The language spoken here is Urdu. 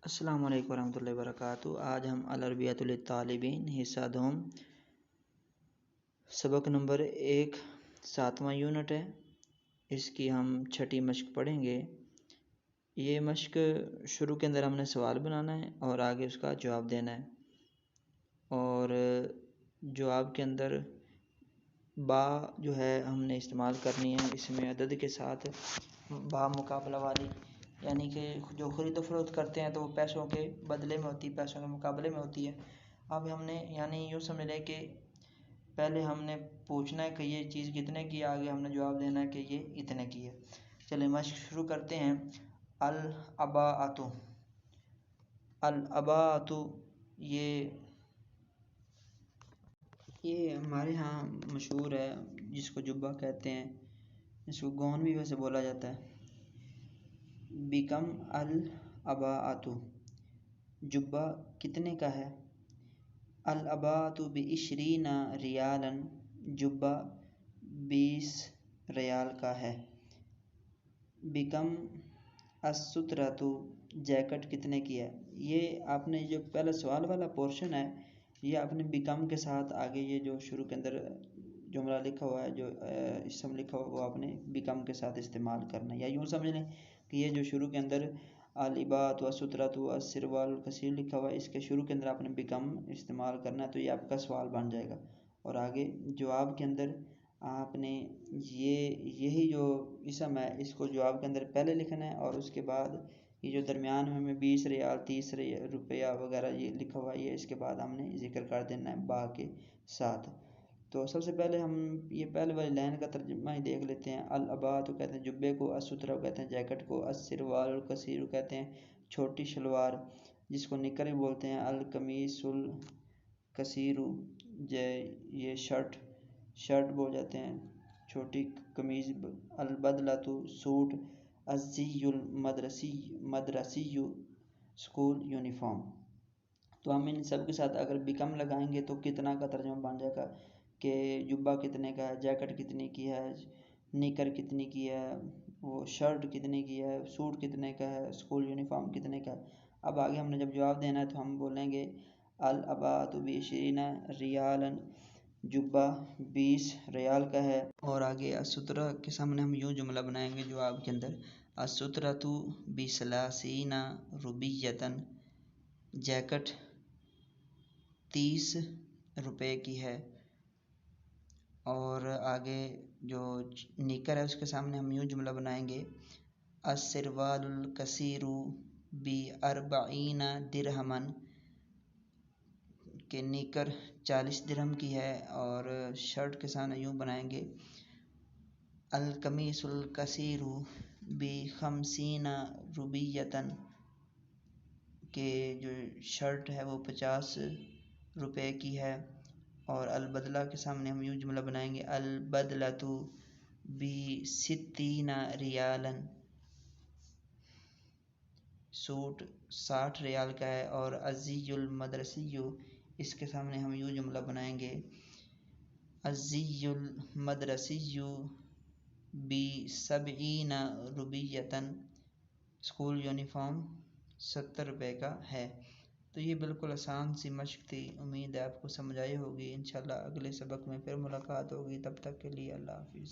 السلام علیکم ورحمۃ اللہ وبرکاتہ۔ آج ہم العربیۃ للطالبین حصہ دوم سبق نمبر 1 7واں یونٹ ہے، اس کی ہم چھٹی مشق پڑھیں گے۔ یہ مشق شروع کے اندر ہم نے سوال بنانا ہے اور آگے اس کا جواب دینا ہے، اور جواب کے اندر با جو ہے ہم نے استعمال کرنی ہے، اس میں عدد کے ساتھ با مقابلہ والی، یعنی کہ جو خرید و فروخت کرتے ہیں تو وہ پیسوں کے بدلے میں ہوتی ہے، پیسوں کے مقابلے میں ہوتی ہے۔ اب ہم نے یعنی یوں سمجھ لیں کہ پہلے ہم نے پوچھنا ہے کہ یہ چیز کتنے کی ہے، آگے ہم نے جواب دینا ہے کہ یہ اتنے کی ہے۔ چلیں مشق شروع کرتے ہیں۔ الاباۃ، الاباۃ یہ ہمارے ہاں مشہور ہے، جس کو جبہ کہتے ہیں، اس کو گون بھی ویسے بولا جاتا ہے۔ بکم الاباۃ، جبہ کتنے کا ہے؟ الاباۃ ب20 ریالا، جبہ 20 ریال کا ہے۔ بکم السترۃ، جیکٹ کتنے کی ہے؟ یہ آپ نے جو پہلا سوال والا پورشن ہے، یہ آپ نے بکم کے ساتھ آگے یہ جو شروع کے اندر جملہ لکھا ہوا ہے، جو اسم لکھا ہوا ہے، وہ آپ نے بکم کے ساتھ استعمال کرنا ہے، یا یوں سمجھ لیں کہ یہ جو شروع کے اندر الاباۃ والسترۃ والسروال القصیر لکھا ہوا ہے، اس کے شروع کے اندر آپ نے بکم استعمال کرنا ہے، تو یہ آپ کا سوال بن جائے گا۔ اور آگے جواب کے اندر آپ نے یہی جو اسم ہے، اس کو جواب کے اندر پہلے لکھنا ہے، اور اس کے بعد یہ جو درمیان میں ہمیں 20 ریال 30 روپیہ وغیرہ یہ لکھا ہوا ہے، یہ اس کے بعد ہم نے ذکر کر دینا ہے با کے ساتھ۔ تو سب سے پہلے ہم یہ پہلے والی لائن کا ترجمہ ہی دیکھ لیتے ہیں۔ الاباۃ کہتے ہیں جبے کو، السترہ کہتے ہیں جیکٹ کو، السروال القصیر کہتے ہیں چھوٹی شلوار جس کو نکر بھی بولتے ہیں، القمیص القصیر یہ شرٹ بول جاتے ہیں، چھوٹی قمیض، البدلۃ سوٹ، الزی المدرسی اسکول یونیفارم۔ تو ہم ان سب کے ساتھ اگر بکم لگائیں گے تو کتنا کا ترجمہ بن جائے گا کہ جبہ کتنے کا ہے، جیکٹ کتنی کی ہے، نکر کتنی کی ہے، وہ شرٹ کتنے کی ہے، سوٹ کتنے کا ہے، اسکول یونیفارم کتنے کا ہے۔ اب آگے ہم نے جب جواب دینا ہے تو ہم بولیں گے الاباۃ ب20 ریالا، جبہ 20 ریال کا ہے۔ اور آگے السترہ کے سامنے ہم یوں جملہ بنائیں گے جواب کے اندر، السترۃ ب30 روپیۃ، جیکٹ 30 روپے کی ہے۔ اور آگے جو نکر ہے اس کے سامنے ہم یوں جملہ بنائیں گے، السروال القصیر ب40 درہما، کہ نکر 40 درہم کی ہے۔ اور شرٹ کے سامنے یوں بنائیں گے، القمیص القصیر ب50 روپیۃ، کہ جو شرٹ ہے وہ 50 روپے کی ہے۔ اور البدلہ کے سامنے ہم یوں جملہ بنائیں گے، البدلۃ ب60 ریالا، سوٹ 60 ریال کا ہے۔ اور الزی المدرسی، اس کے سامنے ہم یوں جملہ بنائیں گے، الزی المدرسی ب70 روپیۃ، اسکول یونیفارم 70 روپے کا ہے۔ تو یہ بالکل آسان سی مشق تھی، امید ہے آپ کو سمجھ آئی ہوگی۔ انشاءاللہ اگلے سبق میں پھر ملاقات ہوگی، تب تک کے لیے اللہ حافظ۔